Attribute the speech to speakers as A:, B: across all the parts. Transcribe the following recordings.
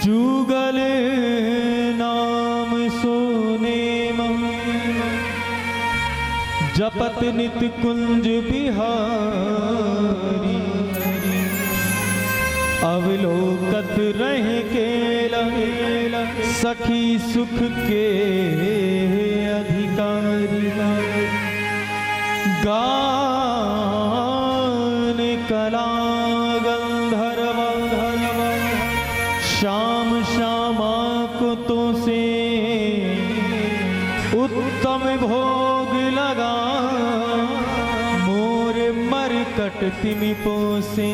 A: जुगल नाम सोने जपत नित कुंज बिहारी, अवलोकत रहे केला सखी सुख के अधिकारी। गान कला गंधर्व श्याम श्यामा को तो से उत्तम भोग लगा, मोर मरकट तिमि पोसे।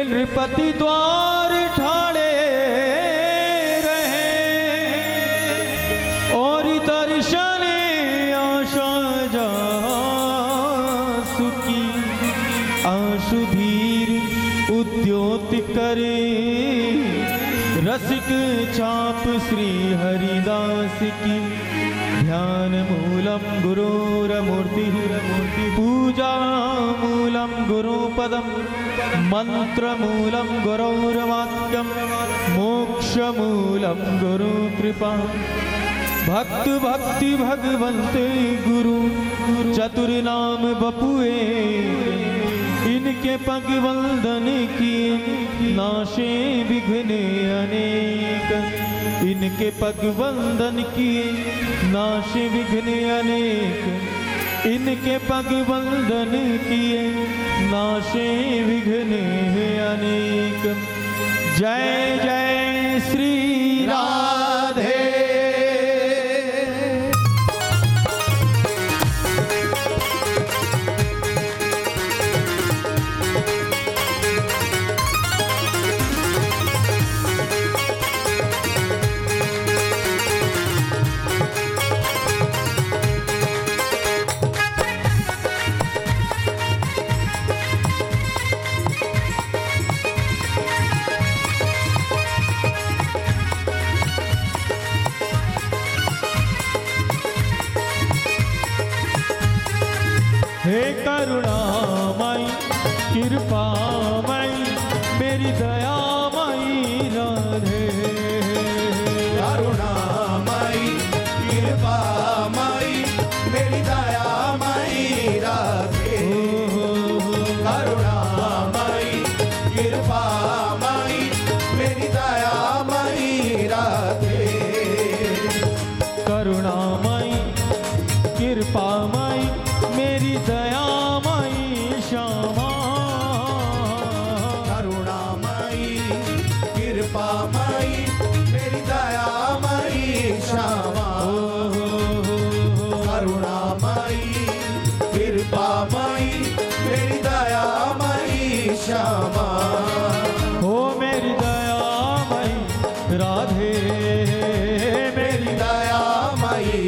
A: नृपति द्वार ठाड़े रहे और दर्शन आशा जा सुखी। आशुधीर उद्योत करे रसिक छाप श्री हरिदास की। ध्यान मूलम गुरोरमूर्ति पूजा मूलम गुरुपदम, मंत्र मूलम गुरोर्वाक्यम, मोक्ष मूलम गुरु कृपा। भक्त भक्ति भगवंत गुरु चतुर नाम बपुए, इनके पग वंदन किए नाशे विघ्न अनेक। इनके पग वंदन किए नाशे विघ्न अनेक। इनके पग वंदन किए नाशे विघ्न अनेक। जय जय श्री राधे। हे करुणामयी कृपामयी मेरी दयामयी राधे।
B: करुणामयी कृपामयी मेरी दयामयी राधे। करुणामयी कृपामयी मेरी दयामयी राधे।
A: करुणामयी कृपामयी मेरी दयामयी श्यामा।
B: करुणामयी कृपामयी मेरी दयामयी श्यामा। करुणामयी कृपामयी मेरी दयामयी श्यामा।
A: हो मेरी दयामयी राधे,
B: मेरी दयामयी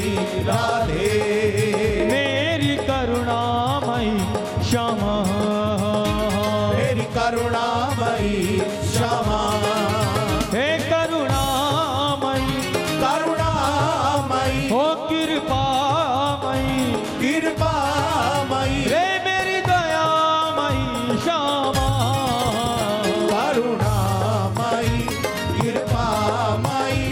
B: राधे।
A: करुणामयी श्यामा,
B: मेरी करुणामयी श्यामा।
A: हे करुणामयी
B: करुणामयी
A: हो कृपामयी
B: कृपामयी
A: रे मेरी दयामयी श्यामा।
B: करुणामयी कृपामयी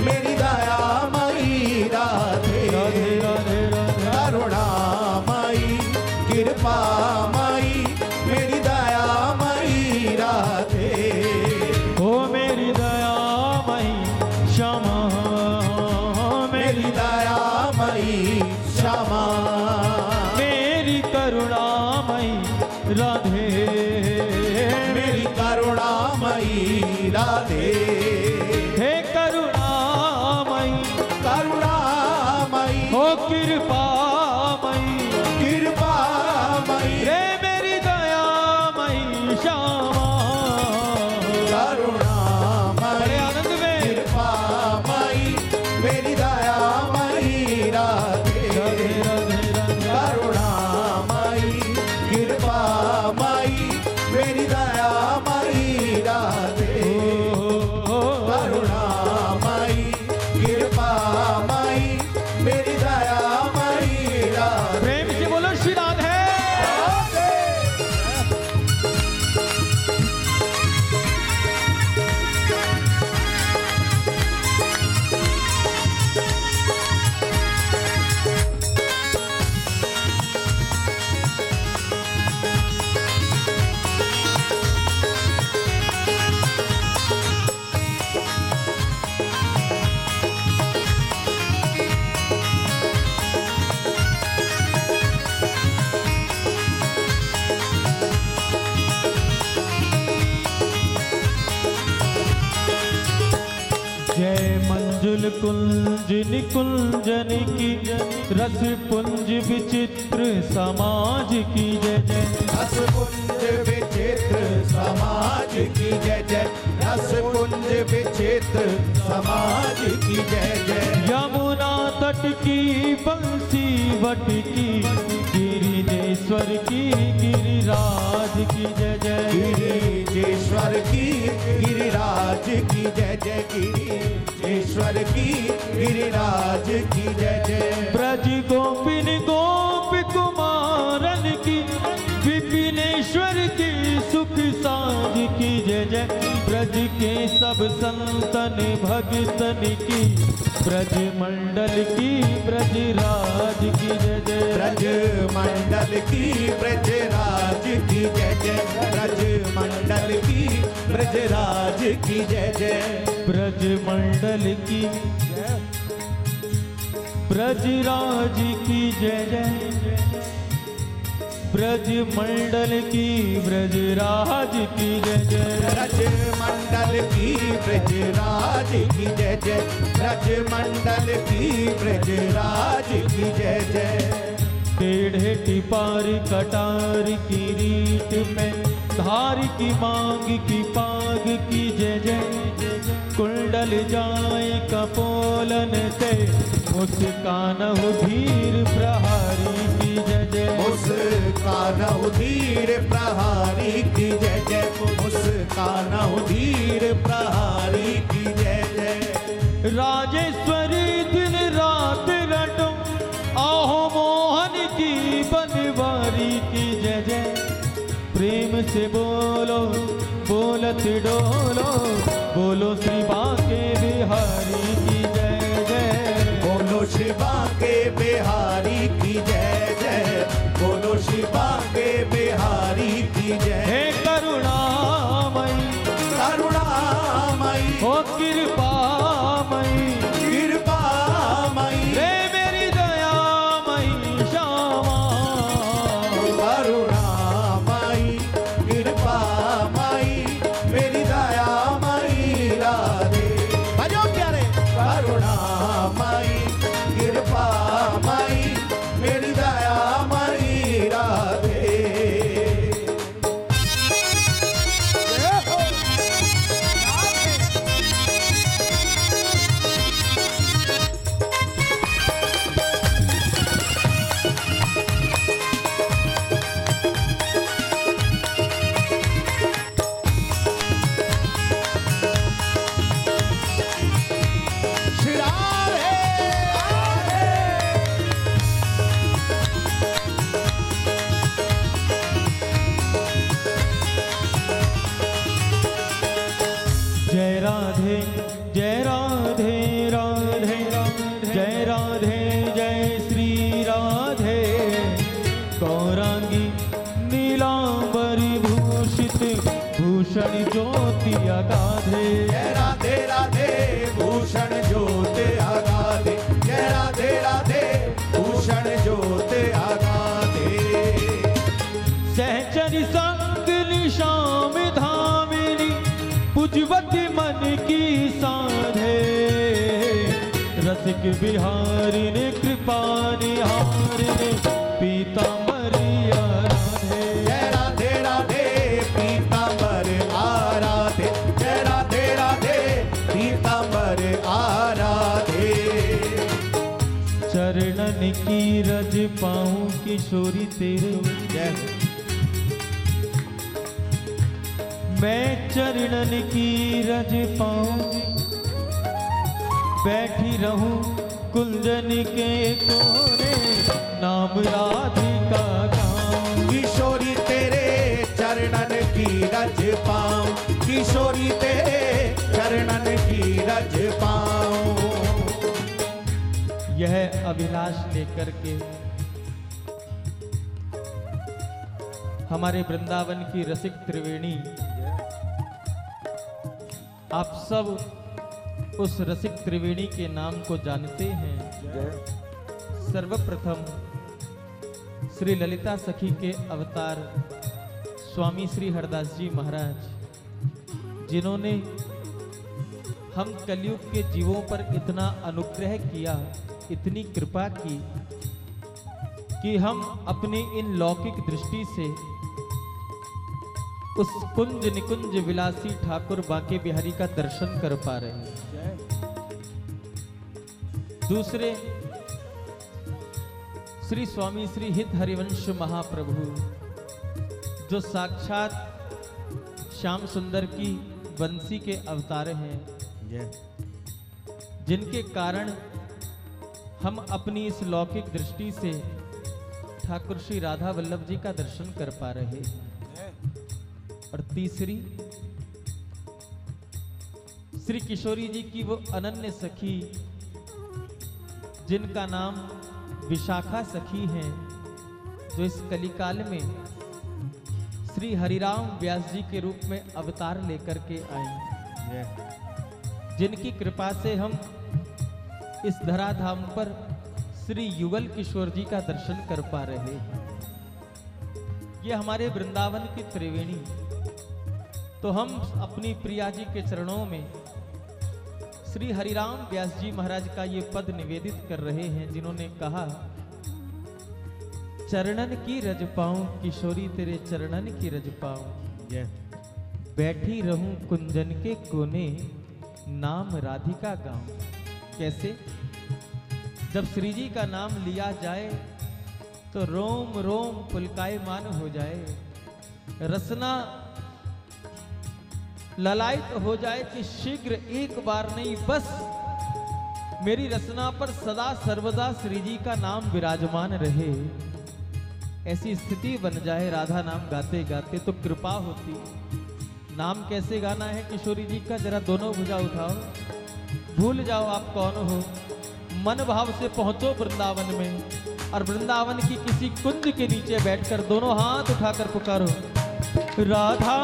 B: मेरी दयामयी राधे।
A: राधे राधे राधे।
B: करुणामयी कृपामयी मेरी दयामयी राधे।
A: हो मेरी दयामयी श्यामा,
B: मेरी दयामयी श्यामा।
A: मेरी करुणामयी राधे,
B: मेरी करुणामयी राधे।
A: हे करुणामयी
B: करुणामयी
A: हो कृपामयी
B: कृपामयी
A: रे मेरी दयामयी श्यामा।
B: करुणामयी
A: बड़े आनंद में
B: कृपामयी मेरी दयामयी राधे।
A: राधे राधे राधे।
B: करुणामयी कृपामयी मेरी दयामयी राधे।
A: ओ कुंज निकुंजन की रस पुंज विचित्र समाज की जय जय।
B: रस पुंज विचित्र समाज की जय जय। रस पुंज विचित्र समाज की जय जय।
A: यमुना तट की बंसी वट की गिरिजेश्वर की गिरिराज की जय जय।
B: गिरिजेश्वर की गिरिराज की जय जय। गिरिजेश्वर की गिरिराज की जय जय।
A: ब्रज गोपिन गोप कुमारन की विपिनेश्वर की सुख साज की जय जय। ब्रज के सब संतन भगतन की ब्रज मंडल की ब्रजराज की जय जय।
B: ब्रज मंडल की ब्रजराज की जय जय। ब्रज मंडल की ब्रजराज की जय जय।
A: ब्रज मंडल की ब्रजराज की जय जय। ब्रज मंडल की ब्रजराज की जय जय।
B: ब्रज मंडल की ब्रजराज की जय जय। ब्रज मंडल की ब्रजराज की जय जय।
A: टेढ़े टिपार कटार की रीट में धार की मांग की पाग की जय जय। कुंडल जाए कपोलन से मुस्कानहु धीर प्रहारी की जय जय।
B: मुस्कानहु धीर प्रहारी की जय जय। मुस्कानहु धीर प्रहारी की जय जय।
A: राजेश्वरी दिन रात रटो आहो मोहन की बनवारी की जय जय। प्रेम से बोलो बोलत डोलो बोलो श्री बांके बिहारी की जय जय।
B: बोलो श्री बांके बिहारी की जय जय। बोलो श्री बांके बिहारी की जय।
A: हे करुणामयी
B: करुणामयी
A: ओ कृपामयी
B: कृपामयी
A: हे मेरी दयामयी श्यामा।
B: करुणामयी कृपामयी मेरी दयामयी राधे। बजो प्यारे। करुणामयी कृपामयी मेरी दयामयी राधे। श्री राधे राधे।
A: जय राधे जय राधे राधे जय राधे जय श्री राधे। गौरांगी नीलांबरी भूषित भूषण ज्योति अगाधे।
B: जय राधे राधे भूषण ज्योत आगाधे। जय राधे राधे भूषण ज्योत आगाधे।
A: सहचरी संग निशाम धामिनी पुजवती मन की साधे। रसिक बिहारी ने कृपा निहारी ने पीतांबरी आराधे।
B: जय राधे राधे पीतांबर आराधे। जय राधे राधे पीतांबर आराधे।
A: चरणन की रज पाऊं किशोरी तेरे
B: जय
A: मैं चरणन की रज पाऊं बैठी रहूं कुंजन के कोने नाम राधिका गाऊं।
B: किशोरी तेरे चरणन की रज पाऊं। किशोरी तेरे चरणन की रज पाऊं।
A: यह अभिलाष लेकर के हमारे वृंदावन की रसिक त्रिवेणी आप सब उस रसिक त्रिवेणी के नाम को जानते हैं। सर्वप्रथम श्री ललिता सखी के अवतार स्वामी श्री हरदास जी महाराज जिन्होंने हम कलयुग के जीवों पर इतना अनुग्रह किया, इतनी कृपा की कि हम अपनी इन लौकिक दृष्टि से उस कुंज निकुंज विलासी ठाकुर बांके बिहारी का दर्शन कर पा रहे हैं। दूसरे श्री स्वामी श्री हित हरिवंश महाप्रभु जो साक्षात श्याम सुंदर की बंसी के अवतार हैं, जिनके कारण हम अपनी इस लौकिक दृष्टि से ठाकुर श्री राधा वल्लभ जी का दर्शन कर पा रहे हैं। और तीसरी श्री किशोरी जी की वो अनन्य सखी जिनका नाम विशाखा सखी हैं, जो इस कलिकाल में श्री हरिराम व्यास जी के रूप में अवतार लेकर के आए, जिनकी कृपा से हम इस धराधाम पर श्री युगल किशोर जी का दर्शन कर पा रहे हैं। ये हमारे वृंदावन की त्रिवेणी, तो हम अपनी प्रिया जी के चरणों में श्री हरिराम व्यास जी महाराज का ये पद निवेदित कर रहे हैं, जिन्होंने कहा, चरणन की रज पाऊं किशोरी तेरे चरणन की रज पाऊं, बैठी रहूं कुंजन के कोने नाम राधिका गाऊं। कैसे? जब श्री जी का नाम लिया जाए तो रोम रोम पुलकायमान हो जाए, रसना ललायित हो जाए कि शीघ्र एक बार नहीं, बस मेरी रसना पर सदा सर्वदा श्री जी का नाम विराजमान रहे, ऐसी स्थिति बन जाए राधा नाम गाते गाते, तो कृपा होती। नाम कैसे गाना है किशोरी जी का? जरा दोनों भुजा उठाओ, भूल जाओ आप कौन हो, मन भाव से पहुंचो वृंदावन में और वृंदावन की किसी कुंज के नीचे बैठकर दोनों हाथ उठाकर पुकारो, राधा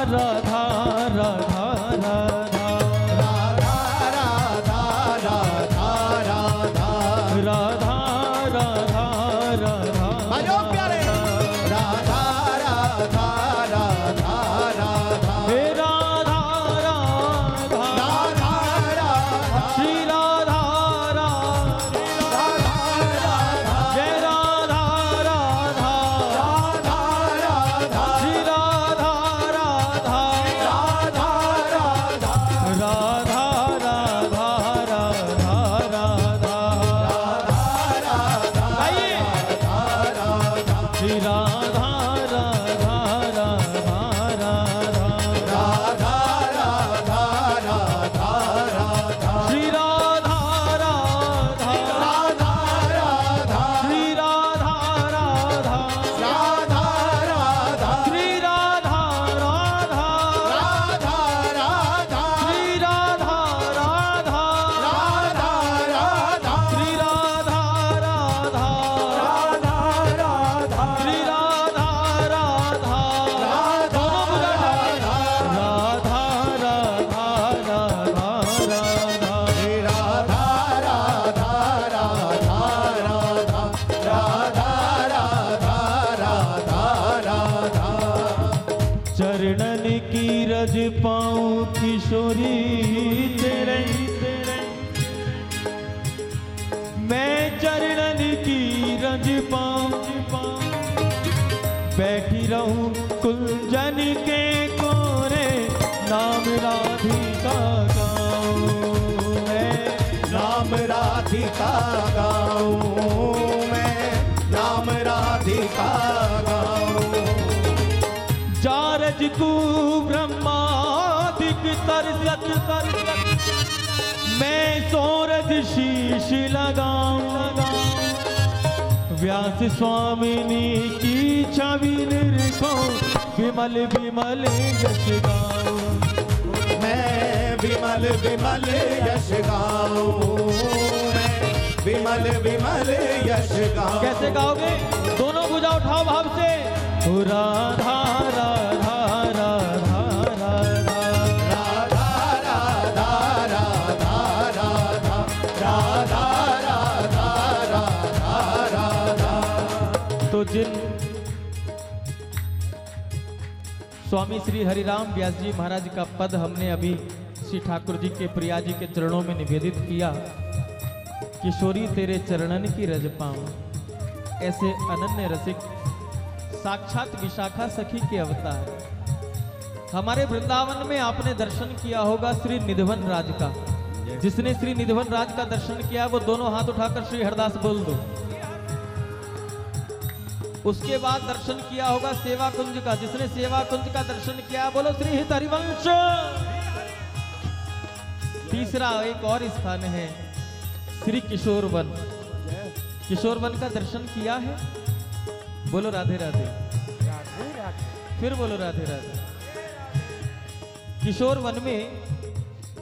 A: राधा राधा राधा
B: राधा राधा राधा राधा
A: राधा राधा राधा
B: आयो प्यारे राधा राधा राधा राधा
A: हे राधा राधा
B: राधा राधा
A: श्री राधा राधा जय राधा राधा
B: राधा राधा
A: श्री राधा राधा
B: राधा राधा
A: राधा राधा राधा राधा आइए श्री राधा राधा राधा राधा श्री राधा राधा श्री राधा राधा श्री राधा राधा श्री राधा राधा श्री राधा राधा श्री राधा राधा दोनों बुझा राधा राधा राधा चरणन की रज पाऊं किशोरी तेरे मैं चरणन की रज पाऊं बैठी रहूं कुंजन के कोरे नाम राधिका गाऊं मैं
B: नाम राधिका गाऊं मैं, नाम राधिका गाऊं
A: जारज को ब्रह्मादिक तरसत मैं सोरज शीश लगाऊं व्यास स्वामिनी की छवि निरखो विमल विमल यश गाऊं
B: मैं विमल विमल यश गाऊं मैं, विमल विमल यश गाऊं।
A: कैसे गाओगे? दोनों भुजा उठाओ भाव से, ओ राधा राधा राधा राधा
B: राधा राधा राधा राधा राधा राधा राधा राधा।
A: तो जिन स्वामी श्री हरिराम व्यास जी महाराज का पद हमने अभी श्री ठाकुर जी के प्रिया जी के चरणों में निवेदित किया। किशोरी तेरे चरणन की रज पाऊं। ऐसे अनन्य रसिक साक्षात विशाखा सखी के अवतार। हमारे वृंदावन में आपने दर्शन किया होगा श्री निधवन राज का। जिसने श्री निधवन राज का दर्शन किया वो दोनों हाथ उठाकर श्री हरदास बोल दो। उसके बाद दर्शन किया होगा सेवा कुंज का। जिसने सेवा कुंज का दर्शन किया बोलो श्री हित हरिवंश। तीसरा एक और स्थान है श्री किशोर वन। किशोर वन का दर्शन किया है? बोलो राधे राधे। फिर बोलो राधे राधे। किशोर वन में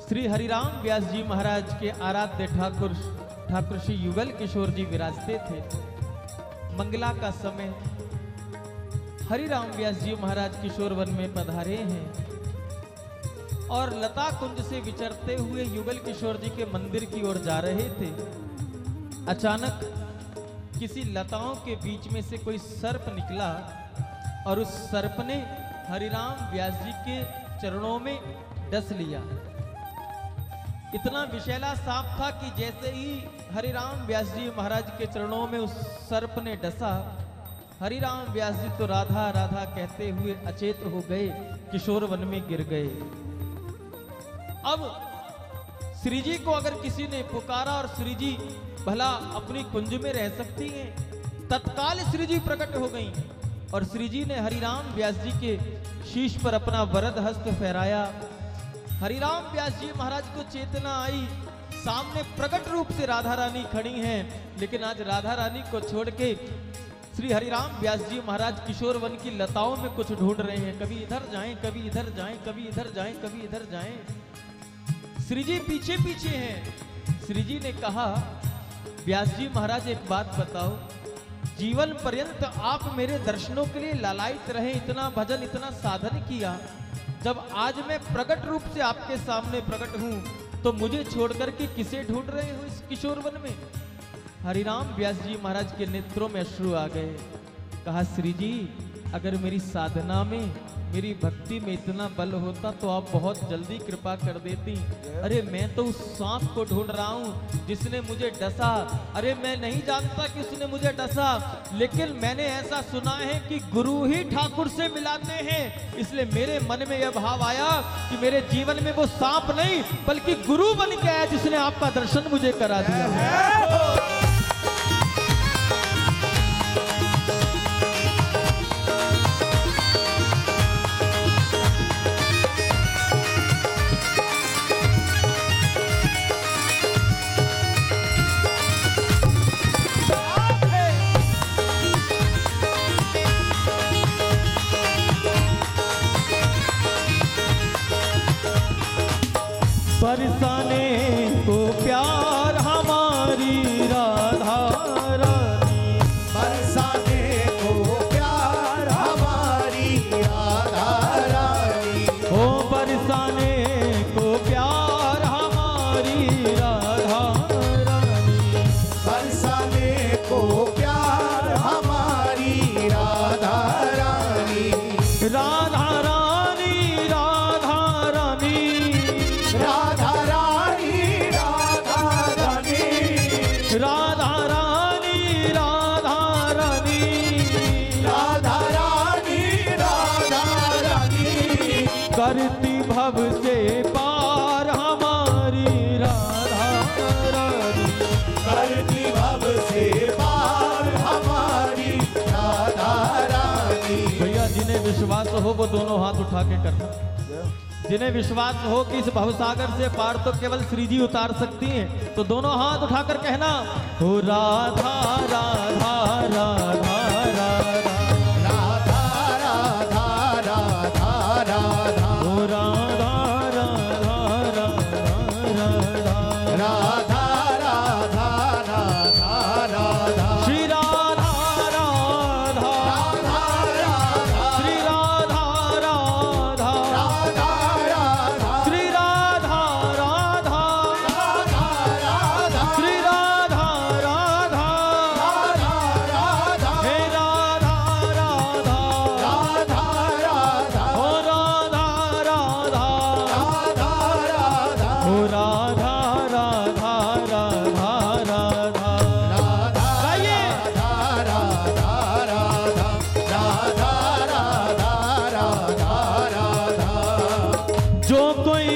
A: श्री हरिराम व्यास जी महाराज के आराध्य ठाकुर श्री युगल किशोर जी विराजते थे। मंगला का समय हरिराम व्यास जी महाराज किशोर वन में पधारे हैं और लता कुंज से विचरते हुए युगल किशोर जी के मंदिर की ओर जा रहे थे। अचानक किसी लताओं के बीच में से कोई सर्प निकला और उस सर्प ने हरिराम व्यास जी के चरणों में डस लिया। इतना विषैला सांप था कि जैसे ही हरिराम व्यास जी महाराज के चरणों में उस सर्प ने डसा, हरिराम व्यास जी तो राधा राधा कहते हुए अचेत हो गए, किशोर वन में गिर गए। अब श्री जी को अगर किसी ने पुकारा और श्री जी भला अपनी कुंज में रह सकती हैं, तत्काल श्री जी प्रकट हो गईं और श्री जी ने हरिराम व्यास जी के शीश पर अपना वरद हस्त फहराया। हरिराम व्यास जी महाराज को चेतना आई, सामने प्रकट रूप से राधा रानी खड़ी हैं, लेकिन आज राधा रानी को छोड़ के श्री हरिराम व्यास जी महाराज किशोर वन की लताओं में कुछ ढूंढ रहे हैं। कभी इधर जाएं, कभी इधर जाएं, कभी इधर जाएं, कभी इधर जाएं। श्री जी पीछे पीछे हैं। श्री जी ने कहा, व्यास जी महाराज एक बात बताओ, जीवन पर्यंत आप मेरे दर्शनों के लिए लालायित रहे, इतना भजन इतना साधन किया, जब आज मैं प्रकट रूप से आपके सामने प्रकट हूं तो मुझे छोड़कर के किसे ढूंढ रहे हो इस किशोर वन में? हरिराम व्यास जी महाराज के नेत्रों में अश्रु आ गए। कहा, श्री जी अगर मेरी साधना में मेरी भक्ति में इतना बल होता तो आप बहुत जल्दी कृपा कर देती। अरे मैं तो उस सांप को ढूंढ रहा हूँ जिसने मुझे डसा। अरे मैं नहीं जानता कि उसने मुझे डसा, लेकिन मैंने ऐसा सुना है कि गुरु ही ठाकुर से मिलाते हैं। इसलिए मेरे मन में यह भाव आया कि मेरे जीवन में वो सांप नहीं बल्कि गुरु बन के आया जिसने आपका दर्शन मुझे करा दिया। बरसाने को प्यार हमारी राधा रानी,
B: बरसाने को प्यार हमारी राधा रानी,
A: ओ बरसाने को प्यार हमारी राधा रानी,
B: बरसाने को प्यार हमारी राधा रानी,
A: राधा रानी राधा रानी,
B: राधा रानी राधा रानी,
A: राधा रानी राधा रानी,
B: राधा रानी राधा रानी,
A: करती भव से पार हमारी राधा रानी,
B: करती भव से पार हमारी राधा रानी।
A: भैया जिन्हें विश्वास हो वो दोनों हाथ उठा के करना। जिन्हें विश्वास हो कि इस भवसागर से पार तो केवल श्री जी उतार सकती हैं, तो दोनों हाथ उठाकर कहना, हो राधा राधा राधा राधा,
B: राधा राधा राधा राधा,
A: हो राधा राधा राधा राधा,
B: राधा राधा राधा राधा,
A: श्री राधा राधा, श्री राधा राधा, श्री राधा राधा, श्री राधा राधा,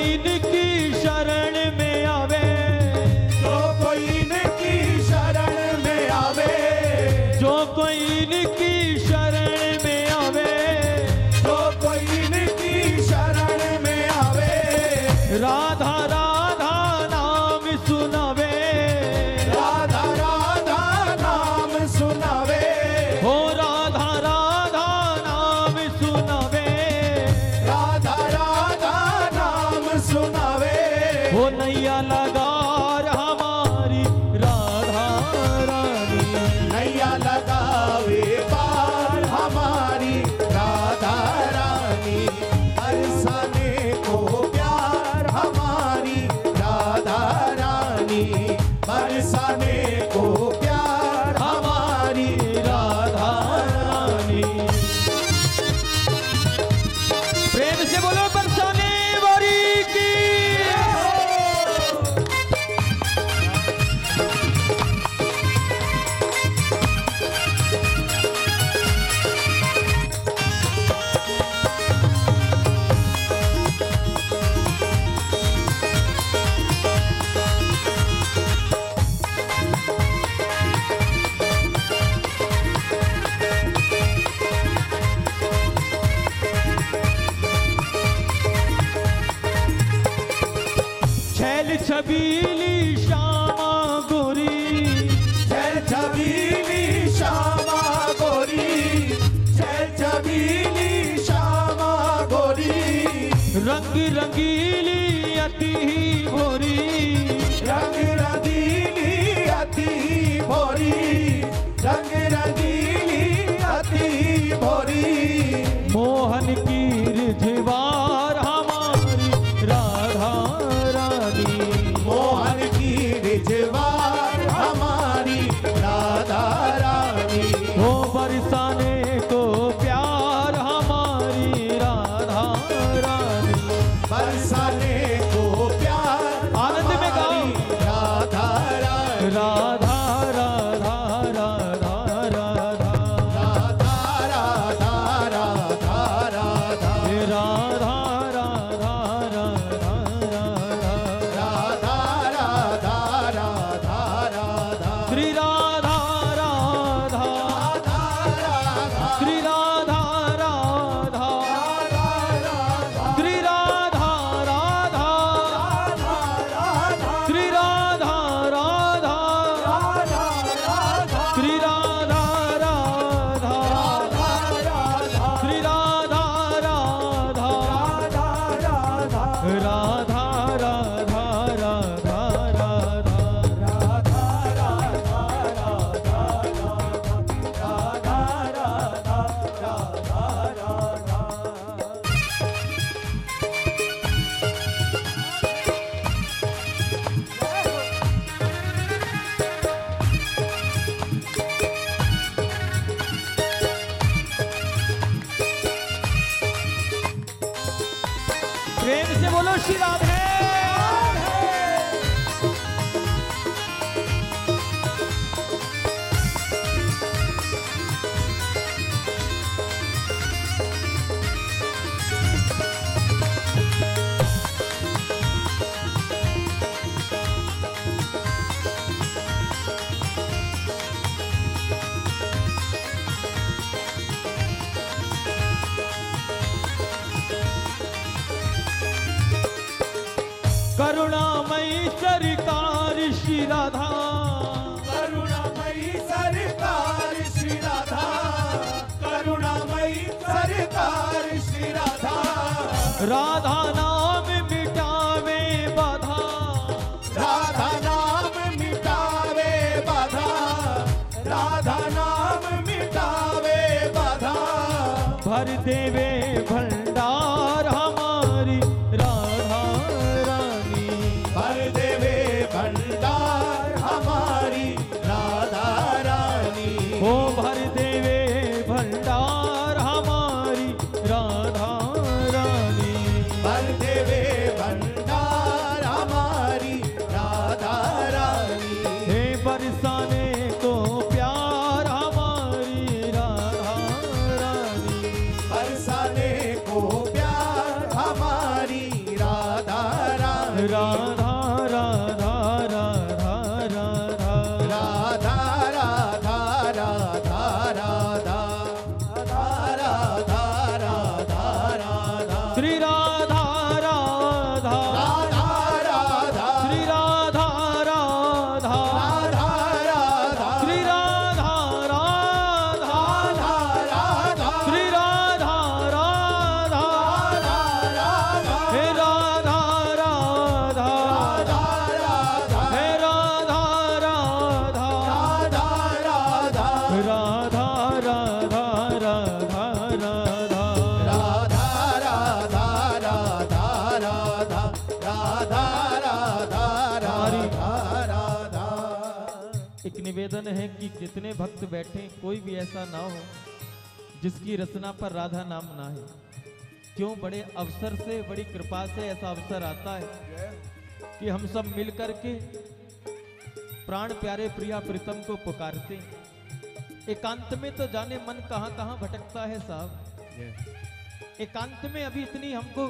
A: इनकी शरण में आवे,
B: जो कोई इनकी शरण में आवे,
A: जो कोई इनकी शरण में आवे,
B: जो कोई इनकी शरण में आवे,
A: राधा राधा नाम सुनावे,
B: राधा राधा नाम सुनावे,
A: हो राधा राधा नाम सुनावे,
B: राधा राधा नाम सुनावे,
A: हो नैया लगार हमारी राधा रानी,
B: नैया लगावे पार हमारी राधा रानी, बरसाने को प्यार हमारी राधा रानी, बरसाने को प्यार हमारी राधा रानी।
A: प्रेम से बोलो बरसाने वाली की। छैल छबीली श्यामा गोरी,
B: जय छबीली श्यामा गोरी, जय छबीली श्यामा गोरी,
A: रंग रंगीली अति भोरी,
B: रंग रंगीली अति भोरी, रंग रंगीली अति भोरी,
A: मोहन की रिझवार हमारी राधा रानी,
B: मोहन की रिझवार हमारी राधा रानी,
A: हो बरसाने को प्यार हमारी राधा रानी।
B: बरसाने को प्यार
A: आनंद में गाओ।
B: हमारी राधा रानी,
A: राधा राधा राधा राधा
B: राधा राधा राधा राधा,
A: हे राधा राधा राधा राधा
B: राधा राधा राधा राधा,
A: श्री राधा राधा, श्री राधा राधा, श्री राधा राधा, श्री राधा राधा, श्री राधा राधा, श्री राधा राधा, राधा राधा राधा प्रेम से बोलो श्री राधे। करुणामयी सरकार श्री राधा,
B: करुणामयी सरकार श्री राधा, करुणामयी सरकार श्री राधा,
A: राधा नाम मिटावे बाधा,
B: राधा नाम मिटावे बाधा, राधा नाम मिटावे बाधा,
A: भर देवे भंडार हमारी राधा रानी,
B: भर देवे भंडार हमारी राधा रानी,
A: हो भर देवे भंडार हमारी राधा रानी,
B: भर
A: राधा राधा राधा राधा
B: राधा राधा राधा राधा राधा राधा राधा
A: श्री राधा राधा
B: राधा राधा
A: श्री राधा राधा
B: राधा राधा
A: श्री राधा राधा
B: राधा
A: श्री राधा राधा हे राधा राधा हे राधा राधा राधा राधा राधा राधा एक निवेदन है कि जितने भक्त बैठे कोई भी ऐसा ना हो जिसकी रचना पर राधा नाम ना है। क्यों बड़े अवसर से बड़ी कृपा से ऐसा अवसर आता है कि हम सब मिल करके प्राण प्यारे प्रिया प्रीतम को पुकारते हैं। एकांत में तो जाने मन कहां कहां भटकता है साहब। एकांत में अभी इतनी हमको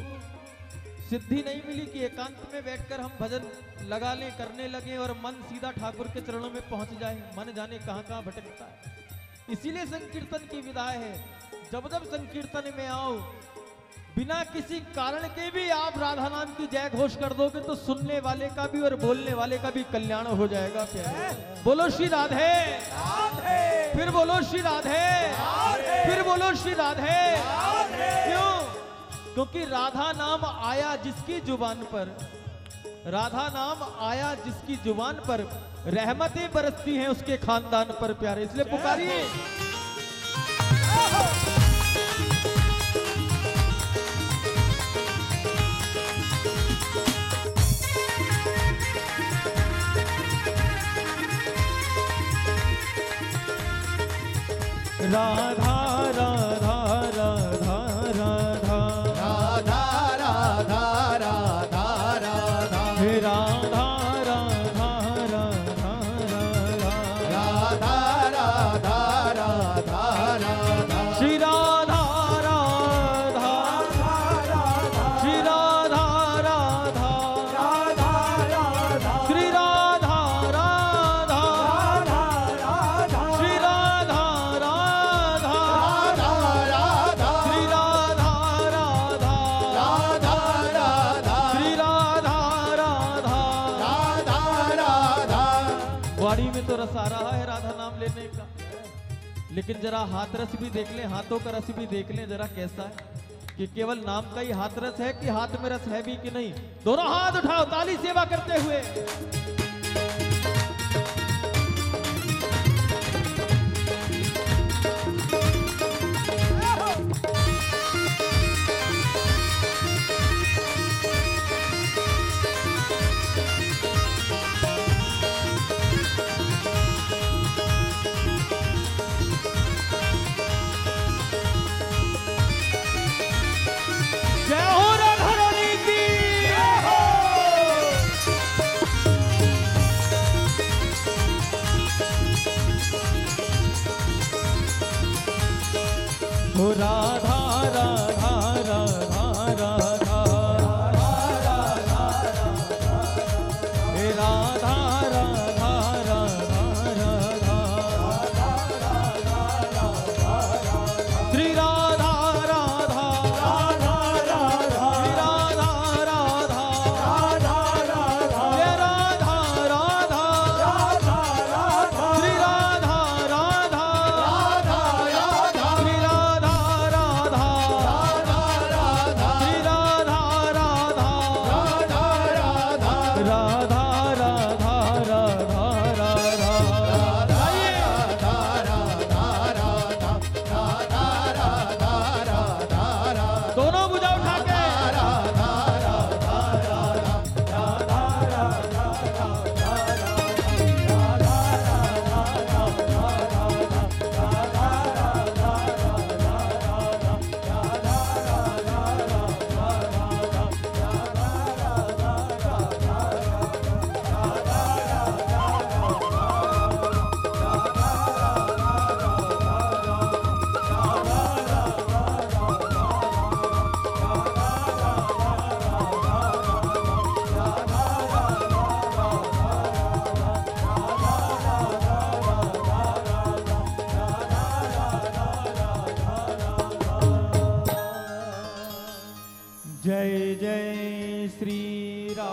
A: सिद्धि नहीं मिली कि एकांत में बैठकर हम भजन लगा लें, करने लगे और मन सीधा ठाकुर के चरणों में पहुंच जाए। मन जाने कहां कहां भटकता है। इसीलिए संकीर्तन की विधा है। जब जब संकीर्तन में आओ बिना किसी कारण के भी आप राधा नाम की जय घोष कर दोगे तो सुनने वाले का भी और बोलने वाले का भी कल्याण हो जाएगा। प्यारे बोलो श्री राधे, फिर बोलो श्री राधे, फिर बोलो श्री राधे। क्यों? क्योंकि राधा नाम आया जिसकी जुबान पर, राधा नाम आया जिसकी जुबान पर, रहमतें बरसती हैं उसके खानदान पर। प्यारे इसलिए पुकारिए। राधा राधा राधा राधा
B: राधा राधा राधा राधा
A: हे राधा राधा राधा राधा
B: राधा राधा राधा
A: श्री राधा राधा श्री राधा राधा श्री राधा राधा श्री राधा राधा श्री राधा राधा श्री राधा राधा। वाणी में तो रस आ रहा है राधा नाम लेने का, लेकिन जरा हाथ रस भी देख लें, हाथों का रस भी देख लें जरा कैसा है कि केवल नाम का ही हाथ रस है कि हाथ में रस है भी कि नहीं। दोनों हाथ उठाओ ताली सेवा करते हुए। जय हो राधा रानी की।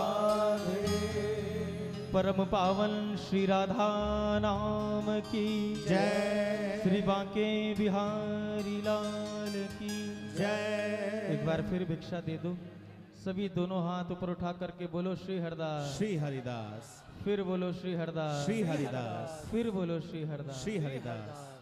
B: राधे।
A: परम पावन श्री राधा नाम की
B: जय।
A: श्री बांके बिहारी लाल की
B: जय।
A: एक बार फिर भिक्षा दे दो सभी, दोनों हाथ ऊपर उठा करके बोलो श्री हरदास,
B: श्री हरिदास,
A: फिर बोलो श्री हरदास,
B: श्री हरिदास,
A: फिर बोलो श्री हरदास।
B: श्री हरिदास।